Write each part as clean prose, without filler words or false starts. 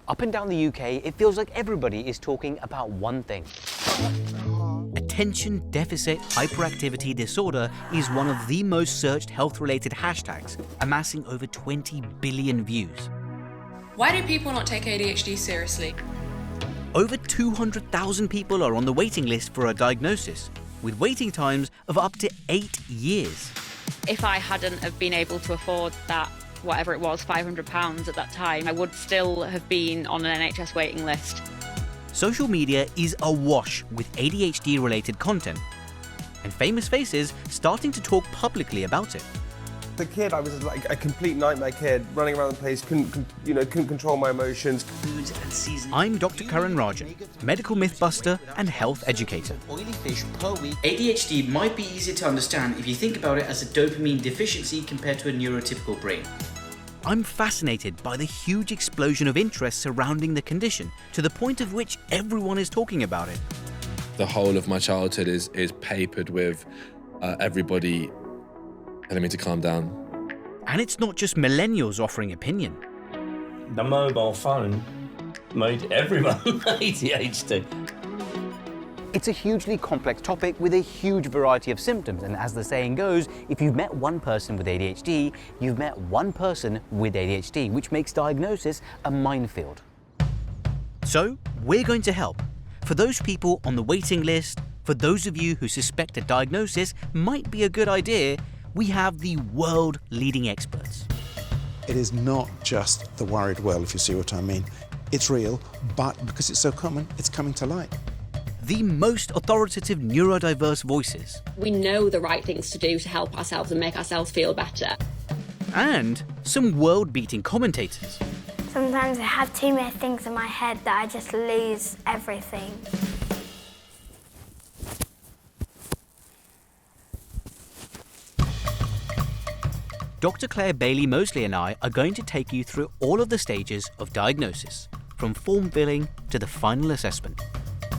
Up and down the UK, it feels like everybody is talking about one thing. Attention Deficit Hyperactivity Disorder is one of the most searched health-related hashtags, amassing over 20 billion views. Why do people not take ADHD seriously? Over 200,000 people are on the waiting list for a diagnosis, with waiting times of up to 8 years. If I hadn't have been able to afford that, whatever it was, £500 at that time, I would still have been on an NHS waiting list. Social media is awash with ADHD-related content, and famous faces starting to talk publicly about it. As a kid, I was like a complete nightmare kid, running around the place, couldn't control my emotions. I'm Dr Karan Rajan, medical mythbuster and health educator. ADHD might be easier to understand if you think about it as a dopamine deficiency compared to a neurotypical brain. I'm fascinated by the huge explosion of interest surrounding the condition, to the point of which everyone is talking about it. The whole of my childhood is papered with everybody telling me to calm down. And it's not just millennials offering opinion. The mobile phone made everyone ADHD. It's a hugely complex topic with a huge variety of symptoms, and as the saying goes, if you've met one person with ADHD, you've met one person with ADHD, which makes diagnosis a minefield. So, we're going to help. For those people on the waiting list, for those of you who suspect a diagnosis might be a good idea, we have the world-leading experts. It is not just the worried well, if you see what I mean. It's real, but because it's so common, it's coming to light. The most authoritative neurodiverse voices. We know the right things to do to help ourselves and make ourselves feel better. And some world-beating commentators. Sometimes I have too many things in my head that I just lose everything. Dr. Clare Bailey Mosely and I are going to take you through all of the stages of diagnosis, from form filling to the final assessment.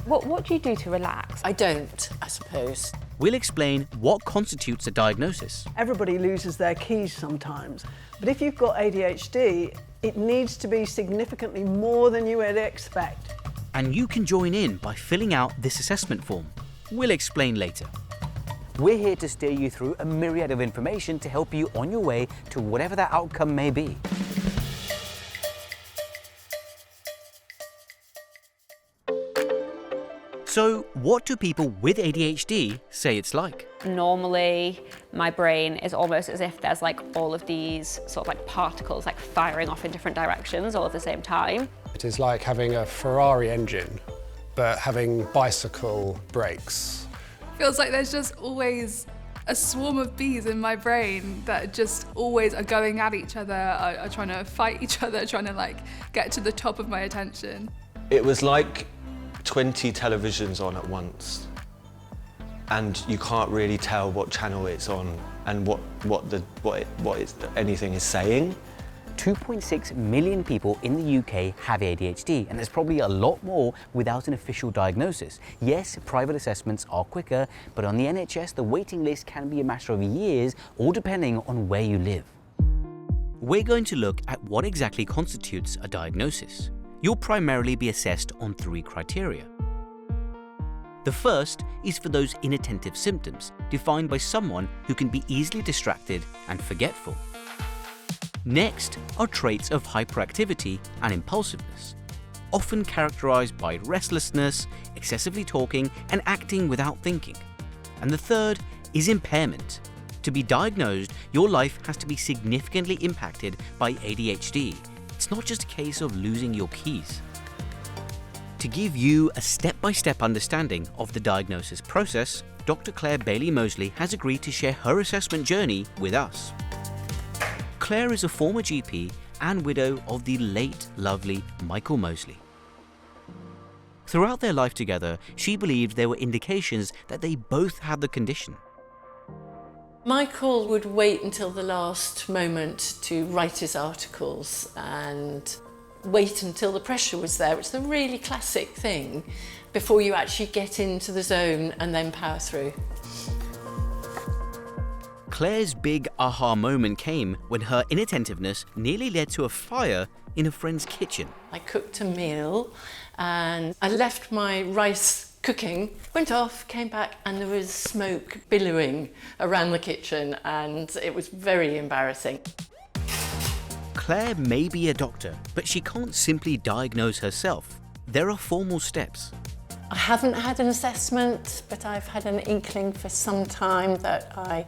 What do you do to relax? I don't, I suppose. We'll explain what constitutes a diagnosis. Everybody loses their keys sometimes, but if you've got ADHD, it needs to be significantly more than you would expect. And you can join in by filling out this assessment form. We'll explain later. We're here to steer you through a myriad of information to help you on your way to whatever that outcome may be. So, what do people with ADHD say it's like? Normally, my brain is almost as if there's like all of these sort of like particles like firing off in different directions all at the same time. It is like having a Ferrari engine, but having bicycle brakes. Feels like there's just always a swarm of bees in my brain that just always are going at each other, are trying to fight each other, trying to like get to the top of my attention. It was like 20 televisions on at once, and you can't really tell what channel it's on and what anything is saying. 2.6 million people in the UK have ADHD, and there's probably a lot more without an official diagnosis. Yes, private assessments are quicker, but on the NHS, the waiting list can be a matter of years, all depending on where you live. We're going to look at what exactly constitutes a diagnosis. You'll primarily be assessed on 3 criteria. The first is for those inattentive symptoms, defined by someone who can be easily distracted and forgetful. Next are traits of hyperactivity and impulsiveness, often characterized by restlessness, excessively talking, and acting without thinking. And the third is impairment. To be diagnosed, your life has to be significantly impacted by ADHD. It's not just a case of losing your keys. To give you a step-by-step understanding of the diagnosis process, Dr. Clare Bailey Mosely has agreed to share her assessment journey with us. Clare is a former GP and widow of the late, lovely Michael Mosely. Throughout their life together, she believed there were indications that they both had the condition. Michael would wait until the last moment to write his articles and wait until the pressure was there. It's a really classic thing before you actually get into the zone and then power through. Claire's big aha moment came when her inattentiveness nearly led to a fire in a friend's kitchen. I cooked a meal and I left my rice cooking, went off, came back, and there was smoke billowing around the kitchen, and it was very embarrassing. Claire may be a doctor, but she can't simply diagnose herself. There are formal steps. I haven't had an assessment, but I've had an inkling for some time that I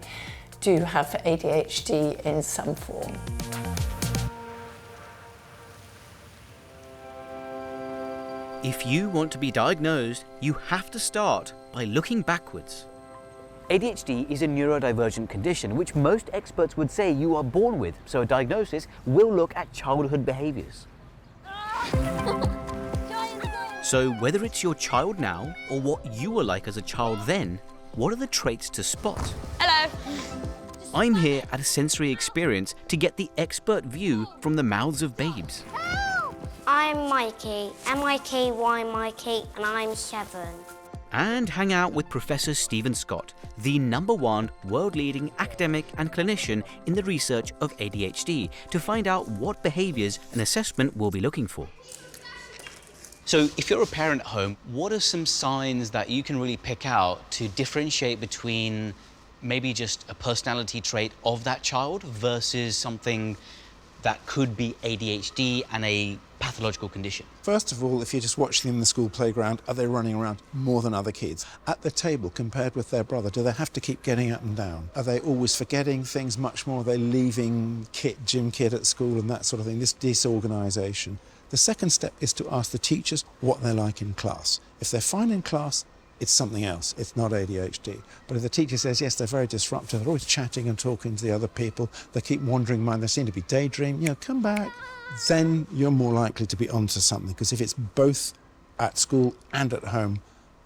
do have ADHD in some form. If you want to be diagnosed, you have to start by looking backwards. ADHD is a neurodivergent condition which most experts would say you are born with, so a diagnosis will look at childhood behaviours. So whether it's your child now or what you were like as a child then, what are the traits to spot? Hello. I'm here at a sensory experience to get the expert view from the mouths of babes. I'm Mikey, M-I-K-Y Mikey, and I'm 7. And hang out with Professor Stephen Scott, the #1 world-leading academic and clinician in the research of ADHD, to find out what behaviours an assessment will be looking for. So if you're a parent at home, what are some signs that you can really pick out to differentiate between maybe just a personality trait of that child versus something that could be ADHD and a pathological condition? First of all, if you just watch them in the school playground, are they running around more than other kids? At the table, compared with their brother, do they have to keep getting up and down? Are they always forgetting things much more? Are they leaving gym kit at school and that sort of thing, this disorganisation? The second step is to ask the teachers what they're like in class. If they're fine in class, it's something else. It's not ADHD. But if the teacher says, yes, they're very disruptive, they're always chatting and talking to the other people, they keep wandering around, they seem to be daydreaming, come back, then you're more likely to be onto something. Because if it's both at school and at home,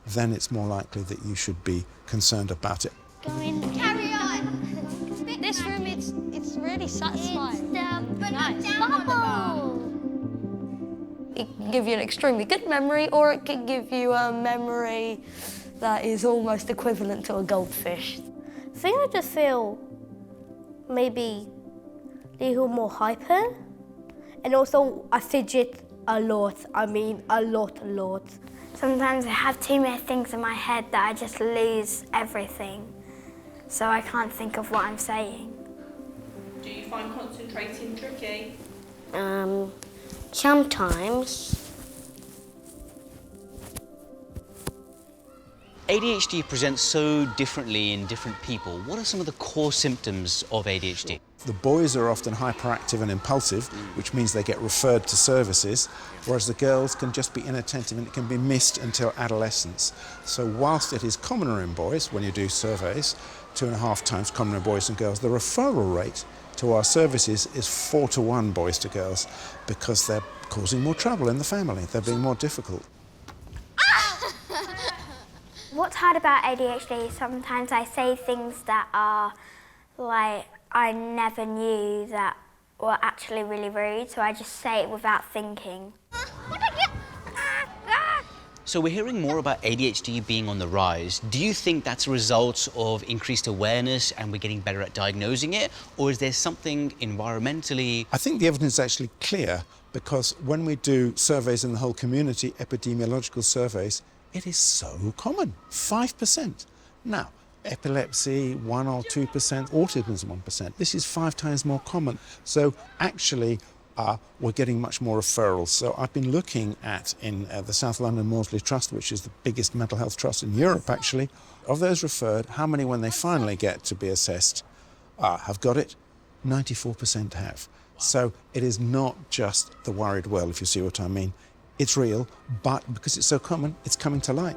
then it's more likely that you should be concerned about it. Carry on. This room, it's really satisfying. Bubble. It can give you an extremely good memory, or it can give you a memory that is almost equivalent to a goldfish. I think I just feel maybe a little more hyper. And also I fidget a lot. I mean a lot. Sometimes I have too many things in my head that I just lose everything. So I can't think of what I'm saying. Do you find concentrating tricky? Sometimes. ADHD presents so differently in different people. What are some of the core symptoms of ADHD? The boys are often hyperactive and impulsive, which means they get referred to services, whereas the girls can just be inattentive and it can be missed until adolescence. So whilst it is commoner in boys, when you do surveys, 2.5 times commoner in boys and girls, the referral rate to our services is 4 to 1 boys to girls, because they're causing more trouble in the family, they're being more difficult. What's hard about ADHD is sometimes I say things that are like I never knew that were actually really rude, so I just say it without thinking. So we're hearing more about ADHD being on the rise. Do you think that's a result of increased awareness and we're getting better at diagnosing it? Or is there something environmentally? I think the evidence is actually clear, because when we do surveys in the whole community, epidemiological surveys, it is so common, 5%. Now, epilepsy, 1 or 2%, autism is 1%. This is 5 times more common. So actually, we're getting much more referrals. So I've been looking at, in the South London Mosely Trust, which is the biggest mental health trust in Europe actually, of those referred, how many when they finally get to be assessed have got it? 94% have. So it is not just the worried well, if you see what I mean. It's real, but because it's so common, it's coming to light.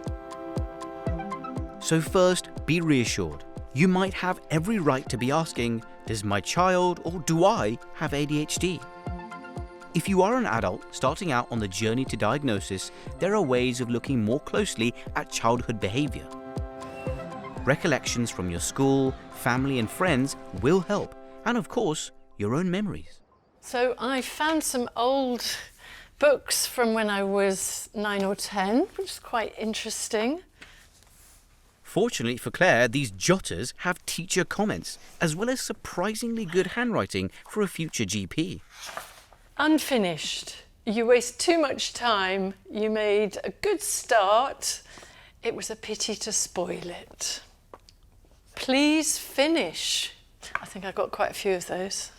So first, be reassured. You might have every right to be asking, does my child or do I have ADHD? If you are an adult starting out on the journey to diagnosis, there are ways of looking more closely at childhood behaviour. Recollections from your school, family and friends will help, and of course, your own memories. So I found some old books from when I was 9 or 10, which is quite interesting. Fortunately for Claire, these jotters have teacher comments, as well as surprisingly good handwriting for a future GP. Unfinished. You waste too much time. You made a good start. It was a pity to spoil it. Please finish. I think I got quite a few of those.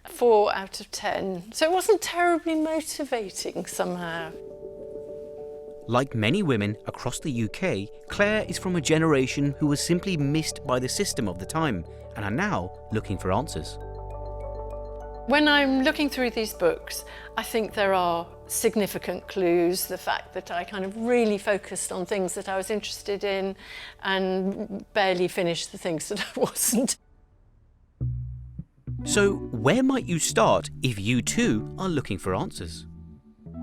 4 out of 10. So it wasn't terribly motivating somehow. Like many women across the UK, Claire is from a generation who was simply missed by the system of the time and are now looking for answers. When I'm looking through these books, I think there are significant clues. The fact that I kind of really focused on things that I was interested in and barely finished the things that I wasn't. So where might you start if you too are looking for answers?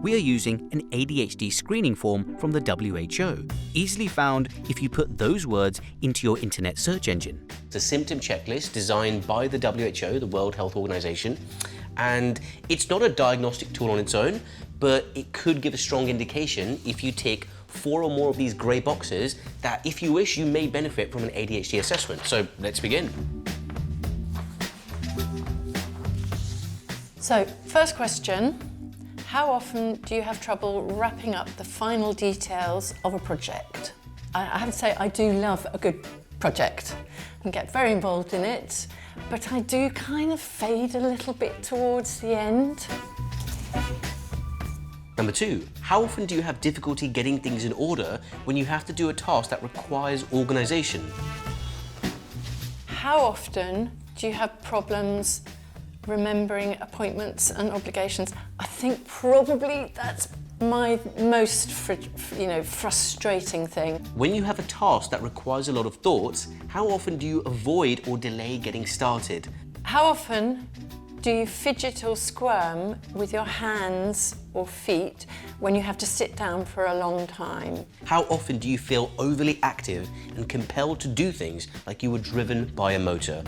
We are using an ADHD screening form from the WHO, easily found if you put those words into your internet search engine. It's a symptom checklist designed by the WHO, the World Health Organization, and it's not a diagnostic tool on its own, but it could give a strong indication if you tick 4 or more of these grey boxes that, if you wish, you may benefit from an ADHD assessment. So let's begin. So, first question. How often do you have trouble wrapping up the final details of a project? I have to say I do love a good project and get very involved in it, but I do kind of fade a little bit towards the end. Number 2, how often do you have difficulty getting things in order when you have to do a task that requires organisation? How often do you have problems remembering appointments and obligations? I think probably that's my most frustrating thing. When you have a task that requires a lot of thoughts, how often do you avoid or delay getting started? How often do you fidget or squirm with your hands or feet when you have to sit down for a long time? How often do you feel overly active and compelled to do things like you were driven by a motor?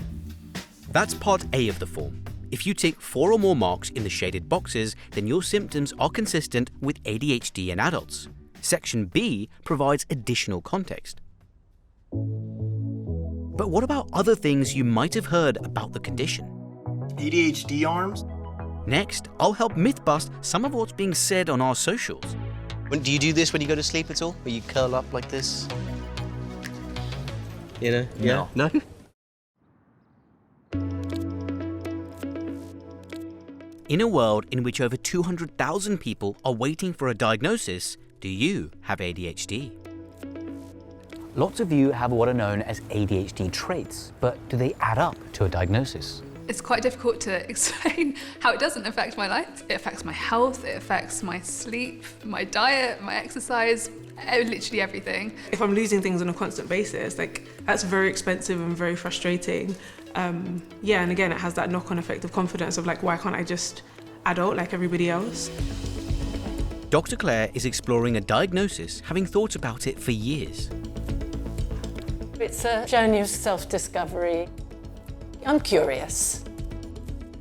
That's part A of the form. If you tick 4 or more marks in the shaded boxes, then your symptoms are consistent with ADHD in adults. Section B provides additional context. But what about other things you might have heard about the condition? ADHD arms? Next, I'll help myth-bust some of what's being said on our socials. Do you do this when you go to sleep at all? Where you curl up like this? You know? Yeah? No? In a world in which over 200,000 people are waiting for a diagnosis, do you have ADHD? Lots of you have what are known as ADHD traits, but do they add up to a diagnosis? It's quite difficult to explain how it doesn't affect my life. It affects my health, it affects my sleep, my diet, my exercise, literally everything. If I'm losing things on a constant basis, that's very expensive and very frustrating. Yeah, and again, it has that knock-on effect of confidence of why can't I just adult like everybody else? Dr. Clare is exploring a diagnosis, having thought about it for years. It's a journey of self-discovery. I'm curious.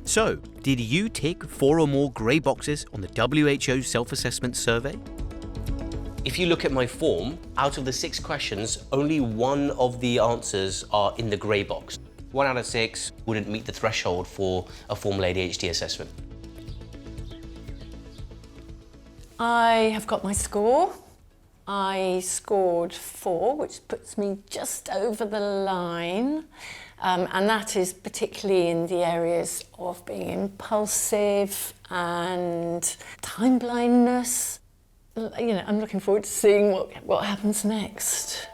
So, did you tick 4 or more grey boxes on the WHO self-assessment survey? If you look at my form, out of the 6 questions, only 1 of the answers are in the grey box. 1 out of 6 wouldn't meet the threshold for a formal ADHD assessment. I have got my score. I scored 4, which puts me just over the line. And that is particularly in the areas of being impulsive and time blindness. I'm looking forward to seeing what happens next.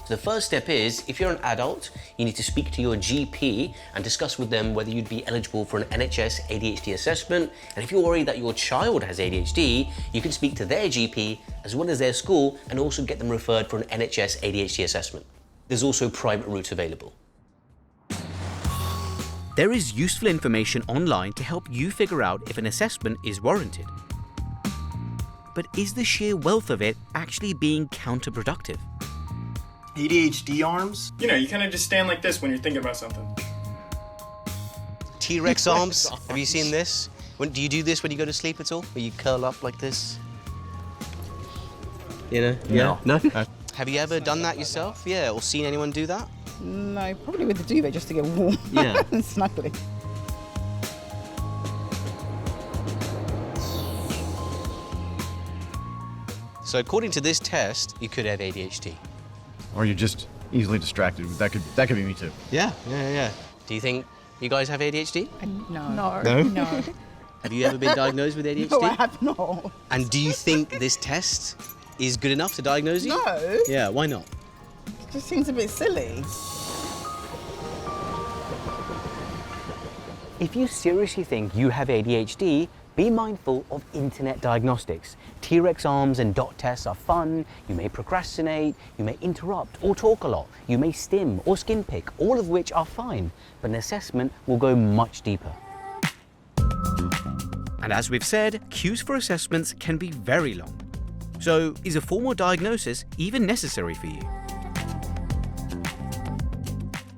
So the first step is, if you're an adult, you need to speak to your GP and discuss with them whether you'd be eligible for an NHS ADHD assessment. And if you're worried that your child has ADHD, you can speak to their GP as well as their school and also get them referred for an NHS ADHD assessment. There's also private routes available. There is useful information online to help you figure out if an assessment is warranted. But is the sheer wealth of it actually being counterproductive? ADHD arms? You kind of just stand like this when you're thinking about something. T-Rex arms. Have you seen this? Do you do this when you go to sleep at all? Where you curl up like this? Yeah? No. Have you ever done that yourself? Yeah, or seen anyone do that? No, probably with the duvet just to get warm Yeah. and snuggly. So according to this test, you could have ADHD. Or you're just easily distracted. That could be me too. Yeah. Do you think you guys have ADHD? No. No? Have you ever been diagnosed with ADHD? No, I have not. And do you think this test is good enough to diagnose you? No. Yeah, why not? It just seems a bit silly. If you seriously think you have ADHD, be mindful of internet diagnostics. T-Rex arms and dot tests are fun, you may procrastinate, you may interrupt or talk a lot, you may stim or skin pick, all of which are fine, but an assessment will go much deeper. And as we've said, queues for assessments can be very long. So is a formal diagnosis even necessary for you?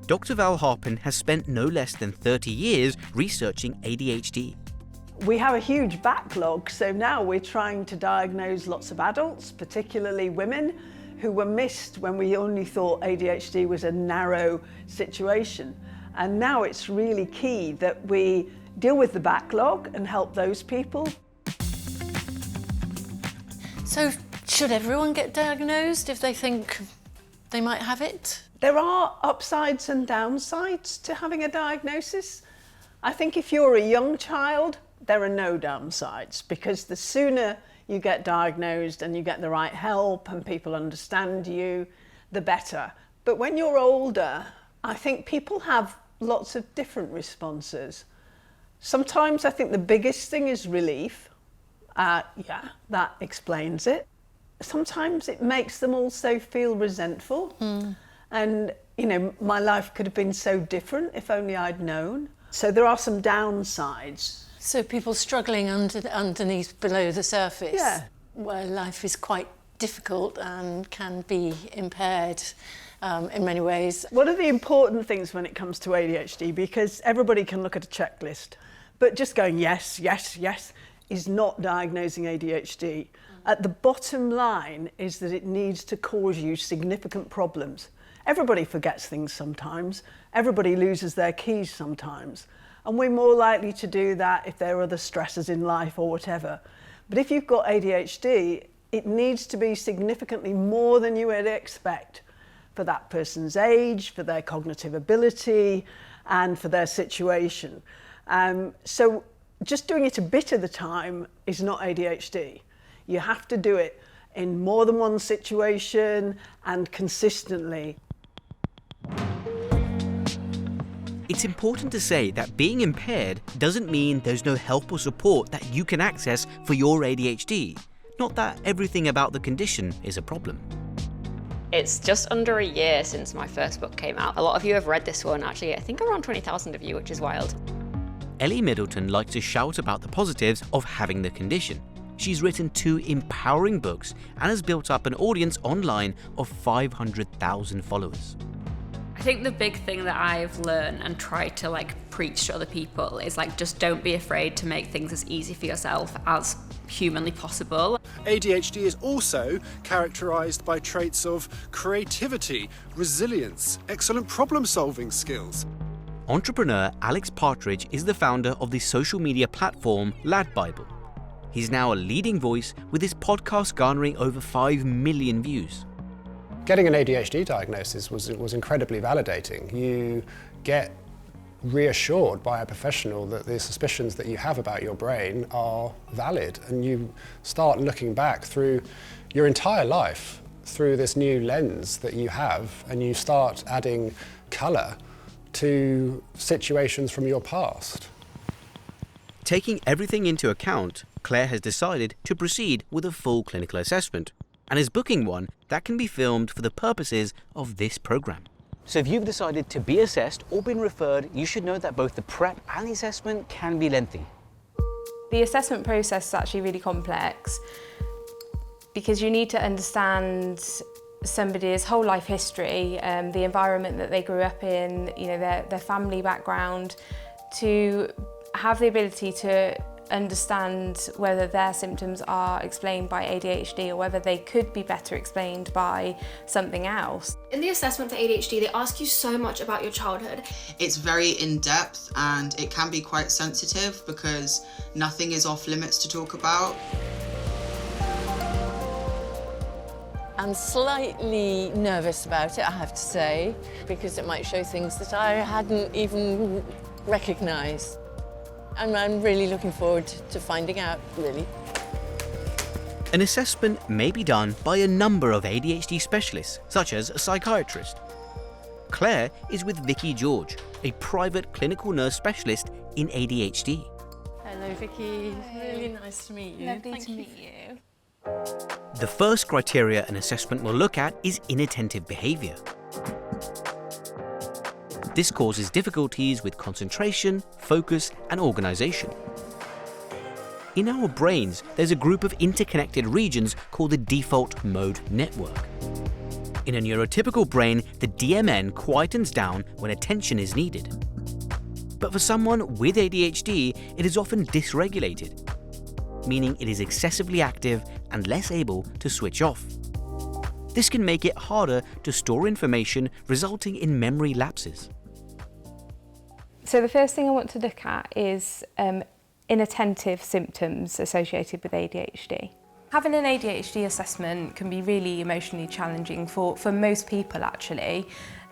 Dr. Val Harpen has spent no less than 30 years researching ADHD. We have a huge backlog, so now we're trying to diagnose lots of adults, particularly women, who were missed when we only thought ADHD was a narrow situation. And now it's really key that we deal with the backlog and help those people. So should everyone get diagnosed if they think they might have it? There are upsides and downsides to having a diagnosis. I think if you're a young child, there are no downsides, because the sooner you get diagnosed and you get the right help and people understand you, the better. But when you're older, I think people have lots of different responses. Sometimes I think the biggest thing is relief. Yeah, that explains it. Sometimes it makes them also feel resentful. And, you know, my life could have been so different if only I'd known. So there are some downsides. So people struggling underneath, below the surface, Yeah. where life is quite difficult and can be impaired in many ways. What are the important things when it comes to ADHD? Because everybody can look at a checklist, but just going yes, yes, yes is not diagnosing ADHD. At the bottom line is that it needs to cause you significant problems. Everybody forgets things sometimes. Everybody loses their keys sometimes. And we're more likely to do that if there are other stresses in life or whatever. But if you've got ADHD, it needs to be significantly more than you would expect for that person's age, for their cognitive ability, and for their situation. So just doing it a bit at a time is not ADHD. You have to do it in more than one situation and consistently. It's important to say that being impaired doesn't mean there's no help or support that you can access for your ADHD. Not that everything about the condition is a problem. It's just under a year since my first book came out. A lot of you have read this one, actually. I think around 20,000 of you, which is wild. Ellie Middleton likes to shout about the positives of having the condition. She's written 2 empowering books and has built up an audience online of 500,000 followers. I think the big thing that I've learned and tried to preach to other people is just don't be afraid to make things as easy for yourself as humanly possible. ADHD is also characterised by traits of creativity, resilience, excellent problem-solving skills. Entrepreneur Alex Partridge is the founder of the social media platform Lad Bible. He's now a leading voice with his podcast garnering over 5 million views. Getting an ADHD diagnosis was incredibly validating. You get reassured by a professional that the suspicions that you have about your brain are valid, and you start looking back through your entire life through this new lens that you have, and you start adding colour to situations from your past. Taking everything into account, Claire has decided to proceed with a full clinical assessment and is booking one that can be filmed for the purposes of this program. So if you've decided to be assessed or been referred, you should know that both the prep and the assessment can be lengthy. The assessment process is actually really complex because you need to understand somebody's whole life history, the environment that they grew up in, their family background, to have the ability to understand whether their symptoms are explained by ADHD or whether they could be better explained by something else. In the assessment for ADHD, they ask you so much about your childhood. It's very in-depth and it can be quite sensitive because nothing is off limits to talk about. I'm slightly nervous about it, I have to say, because it might show things that I hadn't even recognised. And I'm really looking forward to finding out, really. An assessment may be done by a number of ADHD specialists, such as a psychiatrist. Claire is with Vicky George, a private clinical nurse specialist in ADHD. Hello, Vicky. Really nice to meet you. Lovely to meet you. The first criteria an assessment will look at is inattentive behaviour. This causes difficulties with concentration, focus, and organisation. In our brains, there's a group of interconnected regions called the default mode network. In a neurotypical brain, the DMN quietens down when attention is needed. But for someone with ADHD, it is often dysregulated, meaning it is excessively active and less able to switch off. This can make it harder to store information, resulting in memory lapses. So the first thing I want to look at is inattentive symptoms associated with ADHD. Having an ADHD assessment can be really emotionally challenging for most people, actually,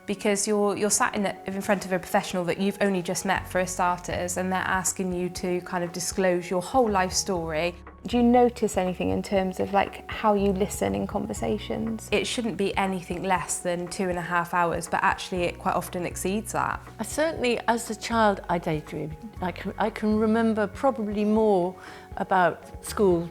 because you're sat in front of a professional that you've only just met, for starters, and they're asking you to kind of disclose your whole life story. Do you notice anything in terms of like how you listen in conversations? It shouldn't be anything less than 2.5 hours, but actually it quite often exceeds that. Certainly, as a child, I daydreamed. I can remember probably more about school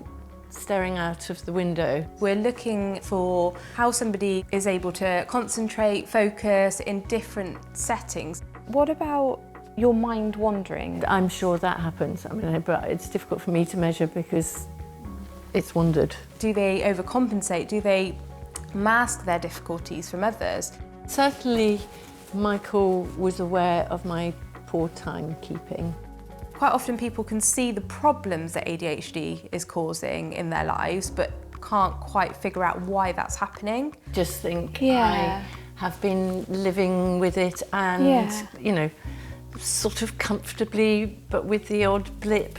staring out of the window. We're looking for how somebody is able to concentrate, focus in different settings. What about your mind wandering? I'm sure that happens. I mean, but it's difficult for me to measure because it's wandered. Do they overcompensate? Do they mask their difficulties from others? Certainly, Michael was aware of my poor timekeeping. Quite often people can see the problems that ADHD is causing in their lives, but can't quite figure out why that's happening. Just think, I have been living with it and, you know, sort of comfortably, but with the odd blip.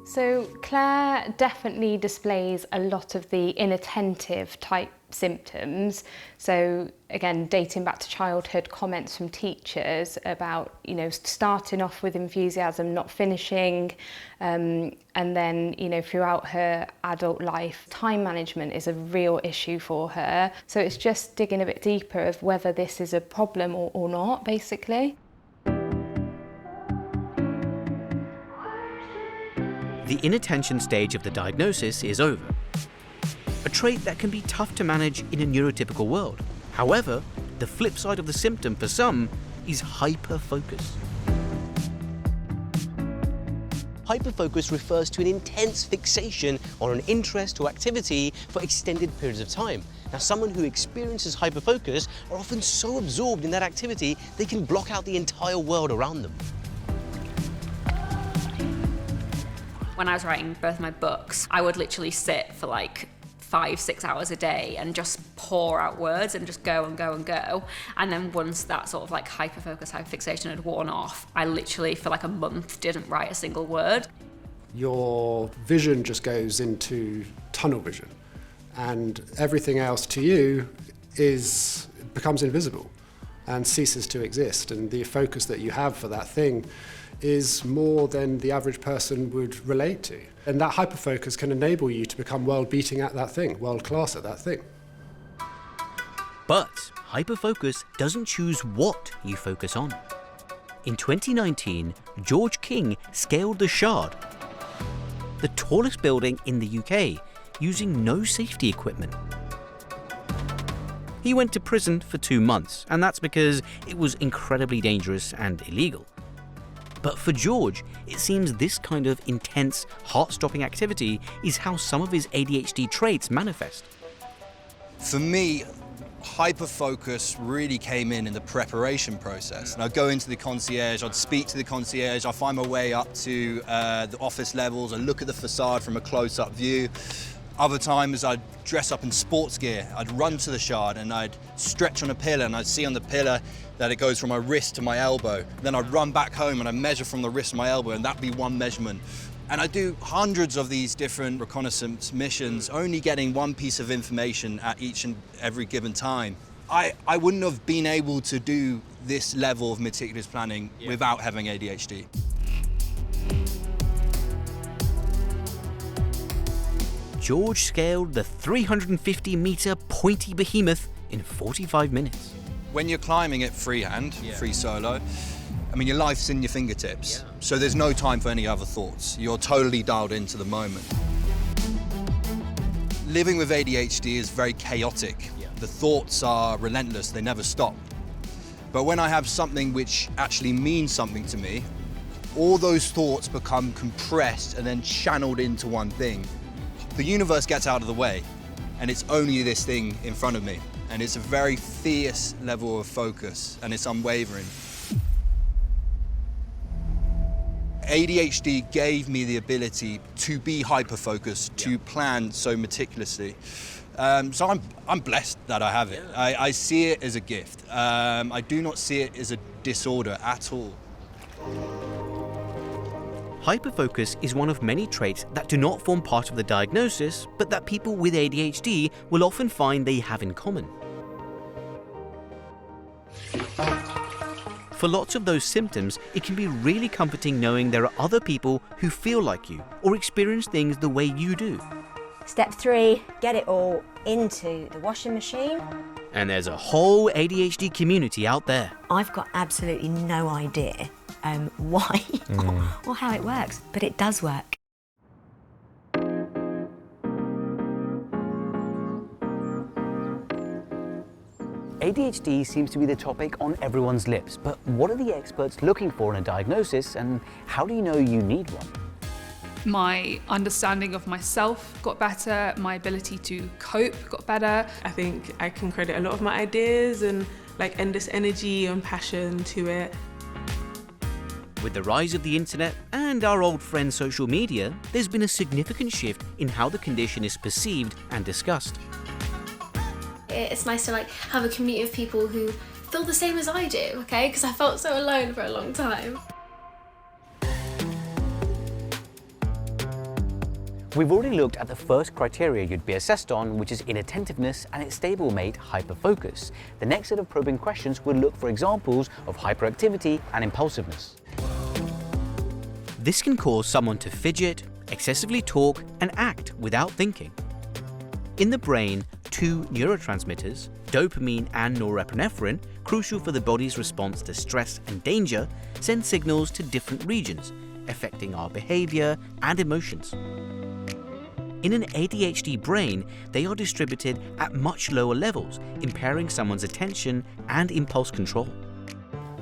So Claire definitely displays a lot of the inattentive type symptoms. So again, dating back to childhood, comments from teachers about, you know, starting off with enthusiasm, not finishing, and then, you know, throughout her adult life, time management is a real issue for her. So it's just digging a bit deeper of whether this is a problem or not, basically. The inattention stage of the diagnosis is over, a trait that can be tough to manage in a neurotypical world. However, the flip side of the symptom for some is hyperfocus. Hyperfocus refers to an intense fixation on an interest or activity for extended periods of time. Now, someone who experiences hyperfocus are often so absorbed in that activity they can block out the entire world around them. When I was writing both my books, I would literally sit for like 5-6 hours a day and just pour out words and just go and go and go. And then once that sort of like hyperfocus, hyperfixation had worn off, I literally for like a month didn't write a single word. Your vision just goes into tunnel vision, and everything else to you becomes invisible and ceases to exist. And the focus that you have for that thing is more than the average person would relate to. And that hyperfocus can enable you to become world-beating at that thing, world-class at that thing. But hyperfocus doesn't choose what you focus on. In 2019, George King scaled the Shard, the tallest building in the UK, using no safety equipment. He went to prison for 2 months, and that's because it was incredibly dangerous and illegal. But for George, it seems this kind of intense, heart-stopping activity is how some of his ADHD traits manifest. For me, Hyperfocus really came in the preparation process. And I'd go into the concierge, I'd speak to the concierge, I'd find my way up to the office levels, I'd look at the facade from a close-up view. Other times I'd dress up in sports gear, I'd run to the shard and I'd stretch on a pillar and I'd see on the pillar that it goes from my wrist to my elbow. Then I'd run back home and I'd measure from the wrist to my elbow, and that'd be one measurement. And I do hundreds of these different reconnaissance missions, only getting one piece of information at each and every given time. I wouldn't have been able to do this level of meticulous planning without having ADHD. George scaled the 350-meter pointy behemoth in 45 minutes. When you're climbing it freehand, free solo, I mean, your life's in your fingertips, so there's no time for any other thoughts. You're totally dialed into the moment. Living with ADHD is very chaotic. The thoughts are relentless, they never stop. But when I have something which actually means something to me, all those thoughts become compressed and then channeled into one thing. The universe gets out of the way, and it's only this thing in front of me. And it's a very fierce level of focus, and it's unwavering. ADHD gave me the ability to be hyper-focused, to plan so meticulously. So I'm blessed that I have it. I see it as a gift. I do not see it as a disorder at all. Hyperfocus is one of many traits that do not form part of the diagnosis, but that people with ADHD will often find they have in common. For lots of those symptoms, it can be really comforting knowing there are other people who feel like you or experience things the way you do. Step 3, get it all into the washing machine. And there's a whole ADHD community out there. I've got absolutely no idea why or how it works, but it does work. ADHD seems to be the topic on everyone's lips, but what are the experts looking for in a diagnosis, and how do you know you need one? My understanding of myself got better, my ability to cope got better. I think I can credit a lot of my ideas and like endless energy and passion to it. With the rise of the internet and our old friend social media, there's been a significant shift in how the condition is perceived and discussed. It's nice to like have a community of people who feel the same as I do, okay? Because I felt so alone for a long time. We've already looked at the first criteria you'd be assessed on, which is inattentiveness and its stablemate, hyperfocus. The next set of probing questions will look for examples of hyperactivity and impulsiveness. This can cause someone to fidget, excessively talk, and act without thinking. In the brain, two neurotransmitters, dopamine and norepinephrine, crucial for the body's response to stress and danger, send signals to different regions, affecting our behavior and emotions. In an ADHD brain, they are distributed at much lower levels, impairing someone's attention and impulse control.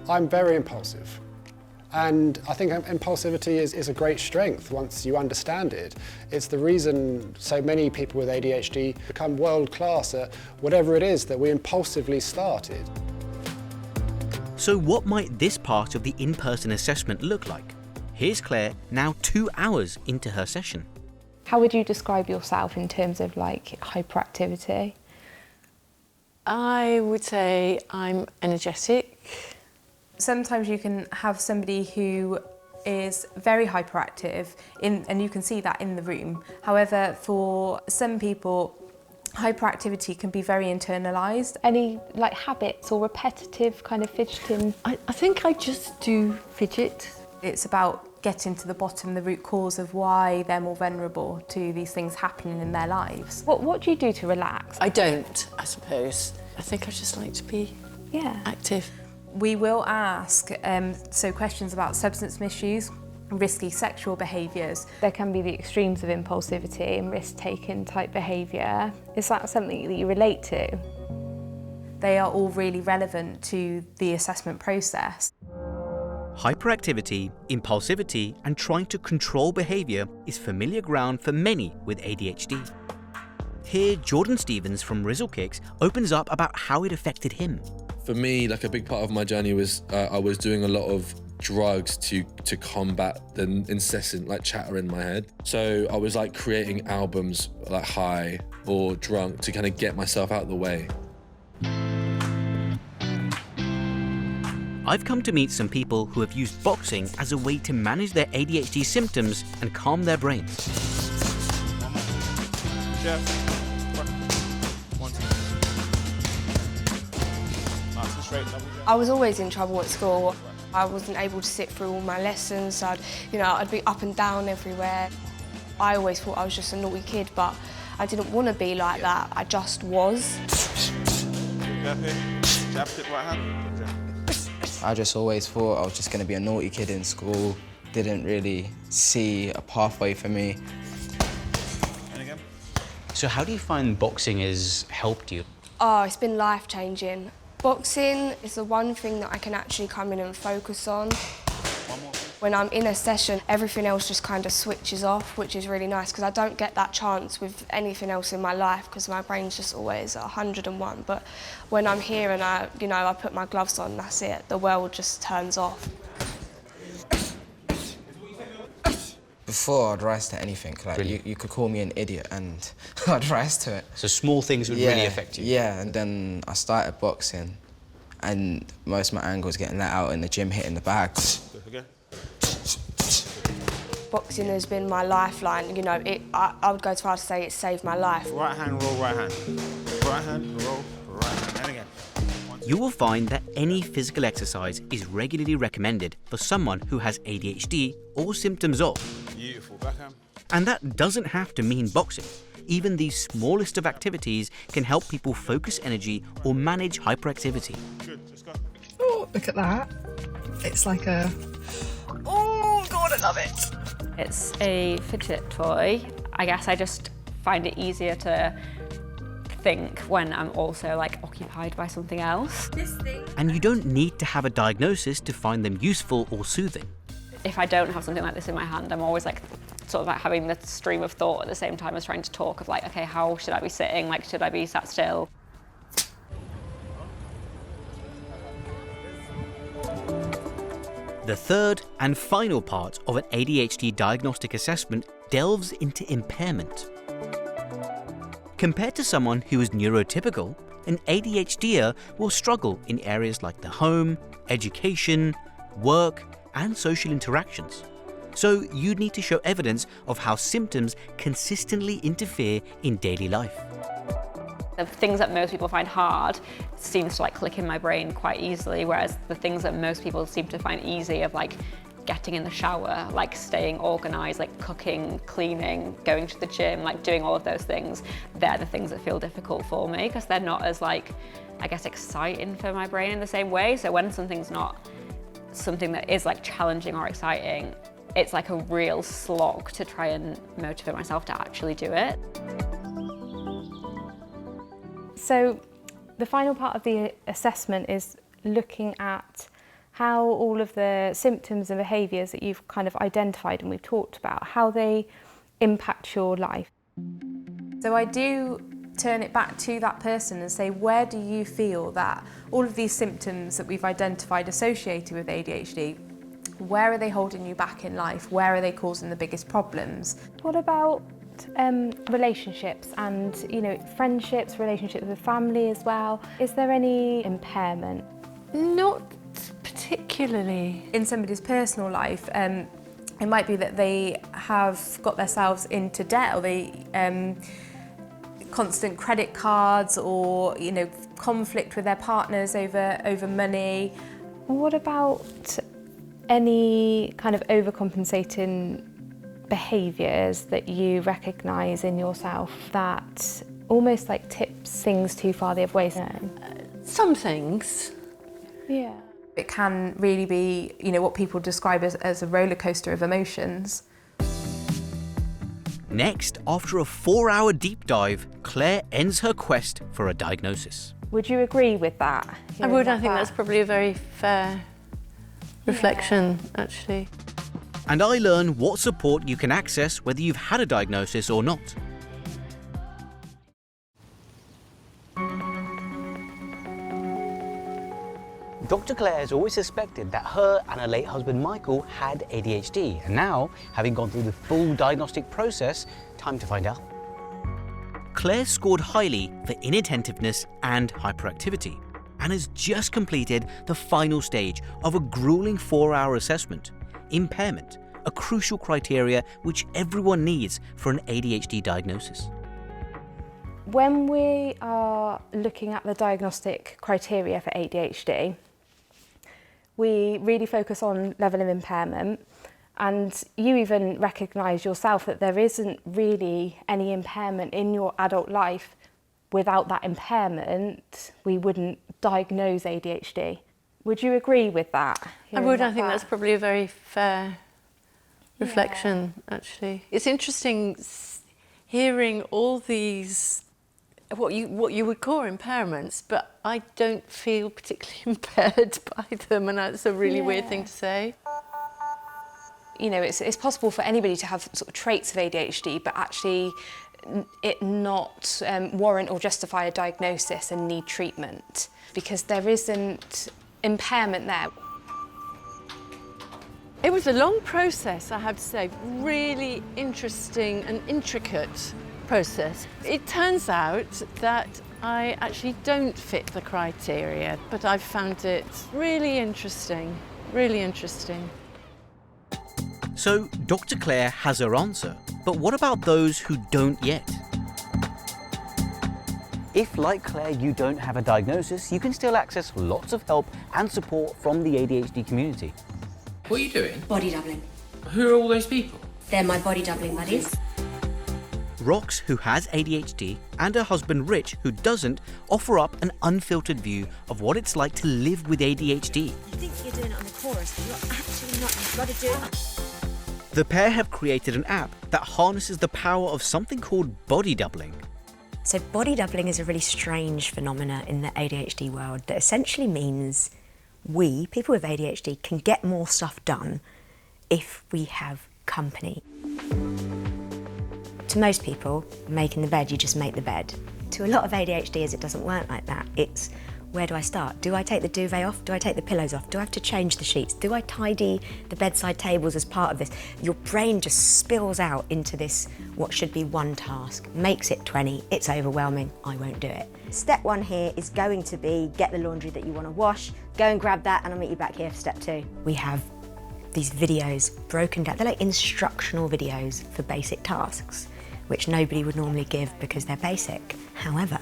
I'm very impulsive. And I think impulsivity is a great strength once you understand it. It's the reason so many people with ADHD become world class at whatever it is that we impulsively started. So what might this part of the in-person assessment look like? Here's Claire, now 2 hours into her session. How would you describe yourself in terms of like hyperactivity? I would say I'm energetic. Sometimes you can have somebody who is very hyperactive and you can see that in the room. However, for some people, hyperactivity can be very internalised. Any like habits or repetitive kind of fidgeting? I think I just do fidget. It's about getting to the bottom, the root cause of why they're more vulnerable to these things happening in their lives. What do you do to relax? I don't, I suppose. I think I just like to be active. We will ask questions about substance misuse, risky sexual behaviours. There can be the extremes of impulsivity and risk-taking type behaviour. Is that something that you relate to? They are all really relevant to the assessment process. Hyperactivity, impulsivity, and trying to control behaviour is familiar ground for many with ADHD. Here, Jordan Stevens from Rizzle Kicks opens up about how it affected him. For me, like a big part of my journey was I was doing a lot of drugs to combat the incessant like chatter in my head. So I was like creating albums like high or drunk to kind of get myself out of the way. I've come to meet some people who have used boxing as a way to manage their ADHD symptoms and calm their brains. I was always in trouble at school. I wasn't able to sit through all my lessons. I'd be up and down everywhere. I always thought I was just a naughty kid, but I didn't want to be like that. I just was. I just always thought I was just going to be a naughty kid in school. Didn't really see a pathway for me. So how do you find boxing has helped you? Oh, it's been life-changing. Boxing is the one thing that I can actually come in and focus on. When I'm in a session, everything else just kind of switches off, which is really nice because I don't get that chance with anything else in my life because my brain's just always at 101. But when I'm here and I put my gloves on, that's it. The world just turns off. Before, I'd rise to anything. Like you could call me an idiot and I'd rise to it. So small things would really affect you? Yeah, and then I started boxing and most of my anger was getting let out in the gym, hitting the bags. Boxing has been my lifeline. I would go as far as to say it saved my life. Right hand, roll right hand. Right hand, roll right hand. And again. You will find that any physical exercise is regularly recommended for someone who has ADHD or symptoms of. Beautiful, backhand. And that doesn't have to mean boxing. Even the smallest of activities can help people focus energy or manage hyperactivity. Good, let's go. Oh, look at that. It's like a... Oh, God, I love it. It's a fidget toy. I guess I just find it easier to think when I'm also like occupied by something else. And you don't need to have a diagnosis to find them useful or soothing. If I don't have something like this in my hand, I'm always like sort of like having the stream of thought at the same time as trying to talk of like, okay, how should I be sitting? Like, should I be sat still? The third and final part of an ADHD diagnostic assessment delves into impairment. Compared to someone who is neurotypical, an ADHDer will struggle in areas like the home, education, work, and social interactions. So you need to show evidence of how symptoms consistently interfere in daily life. The things that most people find hard seems to like click in my brain quite easily, whereas the things that most people seem to find easy of like getting in the shower, like staying organised, like cooking, cleaning, going to the gym, like doing all of those things, they're the things that feel difficult for me because they're not as like, I guess, exciting for my brain in the same way. So when something's not something that is like challenging or exciting, it's like a real slog to try and motivate myself to actually do it. So the final part of the assessment is looking at how all of the symptoms and behaviours that you've kind of identified and we've talked about, how they impact your life. So I do turn it back to that person and say, where do you feel that all of these symptoms that we've identified associated with ADHD, where are they holding you back in life? Where are they causing the biggest problems? What about relationships and, friendships, relationships with family as well? Is there any impairment? Not particularly. In somebody's personal life, it might be that they have got themselves into debt, or they constant credit cards, or conflict with their partners over money. What about any kind of overcompensating behaviours that you recognise in yourself that almost like tips things too far the other way? Some things. Yeah. It can really be, what people describe as a roller coaster of emotions. Next, after a 4-hour deep dive, Claire ends her quest for a diagnosis. Would you agree with that? I would. I think that's probably a very fair reflection, actually. And I learn what support you can access whether you've had a diagnosis or not. Dr. Clare has always suspected that her and her late husband Michael had ADHD, and now, having gone through the full diagnostic process, time to find out. Clare scored highly for inattentiveness and hyperactivity, and has just completed the final stage of a grueling 4-hour assessment, Impairment, a crucial criteria which everyone needs for an ADHD diagnosis. When we are looking at the diagnostic criteria for ADHD, we really focus on level of impairment, and you even recognise yourself that there isn't really any impairment in your adult life. Without that impairment, we wouldn't diagnose ADHD. Would you agree with that? I would. I think that's probably a very fair reflection, actually. It's interesting hearing all these what you would call impairments, but I don't feel particularly impaired by them, and that's a really weird thing to say. You know, it's possible for anybody to have sort of traits of ADHD, but actually it not warrant or justify a diagnosis and need treatment, because there isn't impairment there. It was a long process, I have to say, really interesting and intricate process. It turns out that I actually don't fit the criteria, but I've found it really interesting, really interesting. So Dr. Clare has her answer, but what about those who don't yet? If, like Claire, you don't have a diagnosis, you can still access lots of help and support from the ADHD community. What are you doing? Body doubling. Who are all those people? They're my body doubling buddies. Rox, who has ADHD, and her husband Rich, who doesn't, offer up an unfiltered view of what it's like to live with ADHD. You think you're doing it on the chorus, but you're actually not. You've got to do it. The pair have created an app that harnesses the power of something called body doubling. So body doubling is a really strange phenomena in the ADHD world that essentially means we, people with ADHD, can get more stuff done if we have company. To most people, making the bed, you just make the bed. To a lot of ADHDers, it doesn't work like that. It's, where do I start? Do I take the duvet off? Do I take the pillows off? Do I have to change the sheets? Do I tidy the bedside tables as part of this? Your brain just spills out into this, what should be one task, makes it 20, it's overwhelming, I won't do it. Step one here is going to be get the laundry that you want to wash, go and grab that, and I'll meet you back here for step 2. We have these videos broken down, they're like instructional videos for basic tasks, which nobody would normally give because they're basic. However,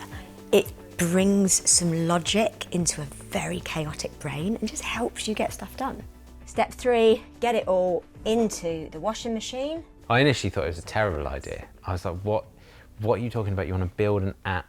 it brings some logic into a very chaotic brain and just helps you get stuff done. Step 3, get it all into the washing machine. I initially thought it was a terrible idea. I was like, what are you talking about? You want to build an app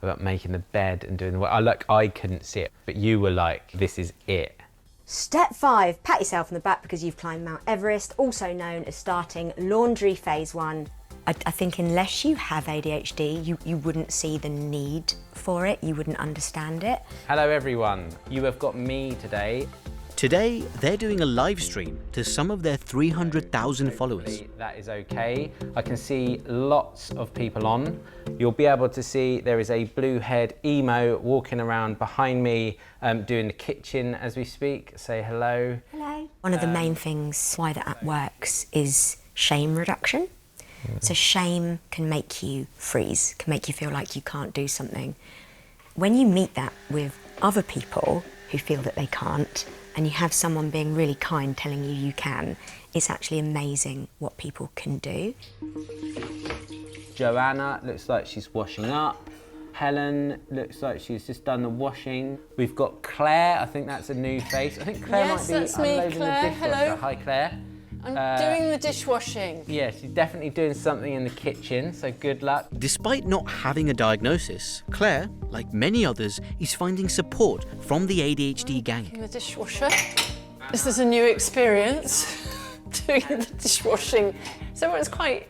about making the bed and doing the work? I couldn't see it, but you were like, this is it. Step 5, pat yourself on the back because you've climbed Mount Everest, also known as starting laundry phase 1. I think unless you have ADHD, you wouldn't see the need for it, you wouldn't understand it. Hello everyone, you have got me today. Today, they're doing a live stream to some of their 300,000 followers. That is okay. I can see lots of people on. You'll be able to see there is a blue-haired emo walking around behind me doing the kitchen as we speak. Say hello. Hello. One of the main things why the app works is shame reduction. So shame can make you freeze, can make you feel like you can't do something. When you meet that with other people who feel that they can't, and you have someone being really kind telling you you can, it's actually amazing what people can do. Joanna looks like she's washing up. Helen looks like she's just done the washing. We've got Claire, I think that's a new face. I think Claire might be that's me, unloading Claire. the dishwasher. Hello. Hi Claire. I'm doing the dishwashing. Yeah, she's definitely doing something in the kitchen, so good luck. Despite not having a diagnosis, Claire, like many others, is finding support from the ADHD gang. The dishwasher. This is a new experience, doing the dishwashing. So it's quite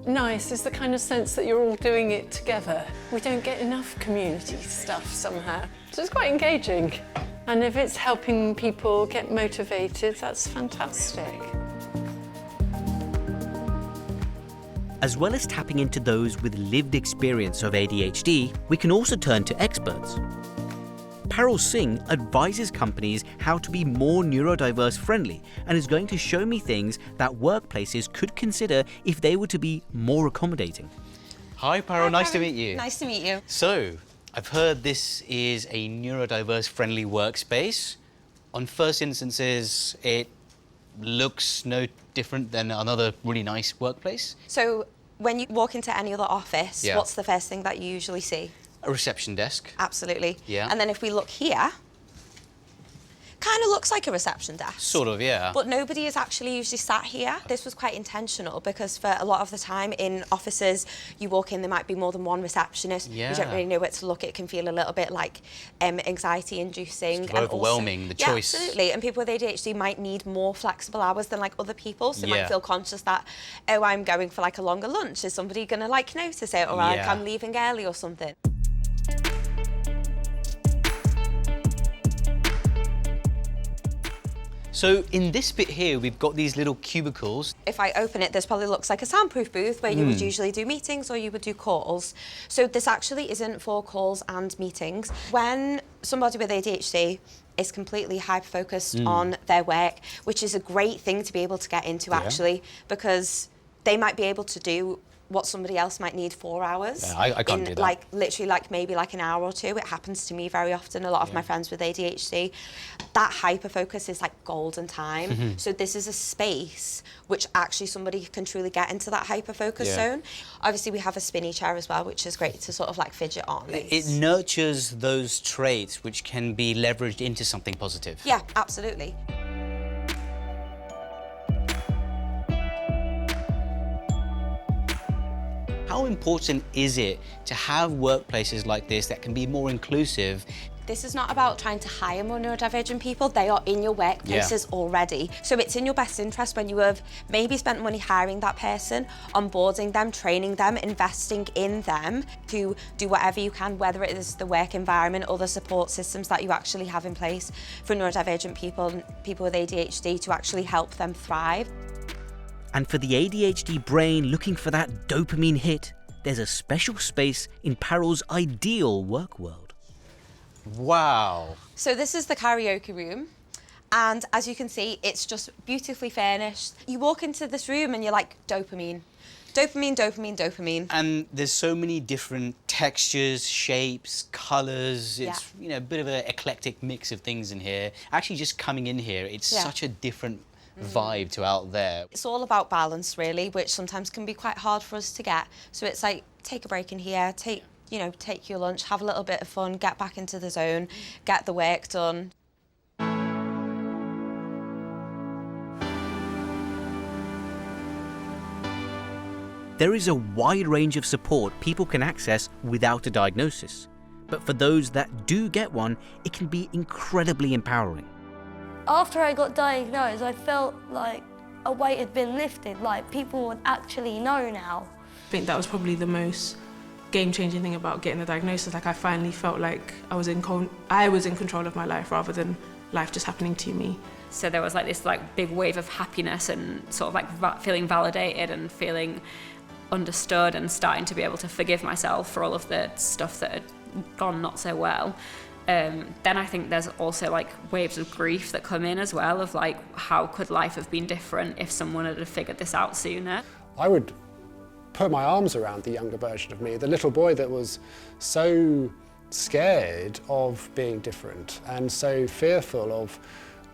nice. It's the kind of sense that you're all doing it together. We don't get enough community stuff somehow. So it's quite engaging. And if it's helping people get motivated, that's fantastic. As well as tapping into those with lived experience of ADHD, we can also turn to experts. Parul Singh advises companies how to be more neurodiverse friendly and is going to show me things that workplaces could consider if they were to be more accommodating. Hi Parul, nice to meet you. Nice to meet you. So, I've heard this is a neurodiverse friendly workspace. On first instances, it looks no different than another really nice workplace. So when you walk into any other office, Yeah. what's the first thing that you usually see? A reception desk. Absolutely. Yeah. And then if we look here, kind of looks like a reception desk. Sort of, yeah. But nobody is actually usually sat here. This was quite intentional because for a lot of the time in offices, you walk in, there might be more than one receptionist. Yeah. You don't really know where to look. It can feel a little bit like anxiety inducing. Sort of overwhelming, the choice. Yeah, absolutely. And people with ADHD might need more flexible hours than like other people. So they Yeah. might feel conscious that, oh, I'm going for like a longer lunch. Is somebody going to like notice it? Or like Yeah. I'm leaving early or something. So in this bit here, we've got these little cubicles. If I open it, this probably looks like a soundproof booth where you would usually do meetings or you would do calls. So this actually isn't for calls and meetings. When somebody with ADHD is completely hyper-focused on their work, which is a great thing to be able to get into actually, because they might be able to do what somebody else might need 4 hours. Yeah, I can't do that. Like literally like maybe like an hour or two. It happens to me very often, a lot of my friends with ADHD. That hyper focus is like golden time. So this is a space which actually somebody can truly get into that hyper focus zone. Obviously we have a spinny chair as well, which is great to sort of like fidget on. It nurtures those traits which can be leveraged into something positive. Yeah, absolutely. How important is it to have workplaces like this that can be more inclusive? This is not about trying to hire more neurodivergent people. They are in your workplaces already. So it's in your best interest when you have maybe spent money hiring that person, onboarding them, training them, investing in them to do whatever you can, whether it is the work environment or the support systems that you actually have in place for neurodivergent people, people with ADHD, to actually help them thrive. And for the ADHD brain looking for that dopamine hit, there's a special space in Parul's ideal work world. Wow. So this is the karaoke room. And as you can see, it's just beautifully furnished. You walk into this room and you're like, dopamine. Dopamine, dopamine, dopamine. And there's so many different textures, shapes, colours. It's you know, a bit of an eclectic mix of things in here. Actually, just coming in here, it's such a different vibe to out there. It's all about balance, really, which sometimes can be quite hard for us to get. So it's like, take a break in here, take your lunch, have a little bit of fun, get back into the zone, get the work done. There is a wide range of support people can access without a diagnosis. But for those that do get one, it can be incredibly empowering. After I got diagnosed, I felt like a weight had been lifted, like people would actually know now. I think that was probably the most game-changing thing about getting the diagnosis. Like I finally felt like I was in control of my life rather than life just happening to me. So there was like this like big wave of happiness and sort of like feeling validated and feeling understood and starting to be able to forgive myself for all of the stuff that had gone not so well. Then I think there's also like waves of grief that come in as well, of like, how could life have been different if someone had figured this out sooner? I would put my arms around the younger version of me, the little boy that was so scared of being different and so fearful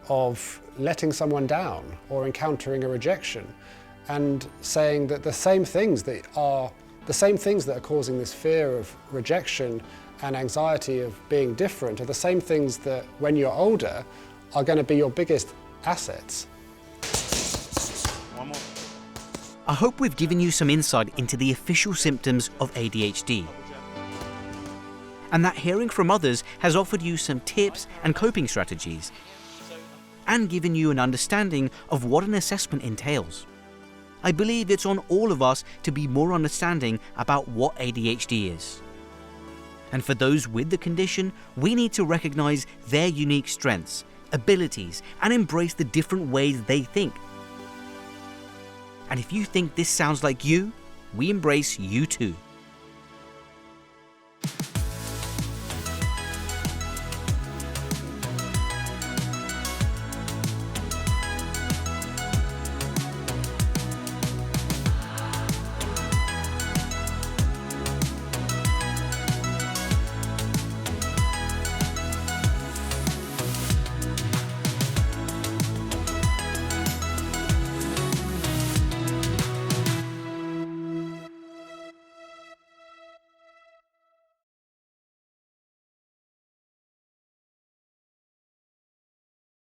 of letting someone down or encountering a rejection, and saying that the same things that are causing this fear of rejection and anxiety of being different are the same things that, when you're older, are going to be your biggest assets. One more. I hope we've given you some insight into the official symptoms of ADHD, and that hearing from others has offered you some tips and coping strategies, and given you an understanding of what an assessment entails. I believe it's on all of us to be more understanding about what ADHD is. And for those with the condition, we need to recognize their unique strengths, abilities, and embrace the different ways they think. And if you think this sounds like you, we embrace you too.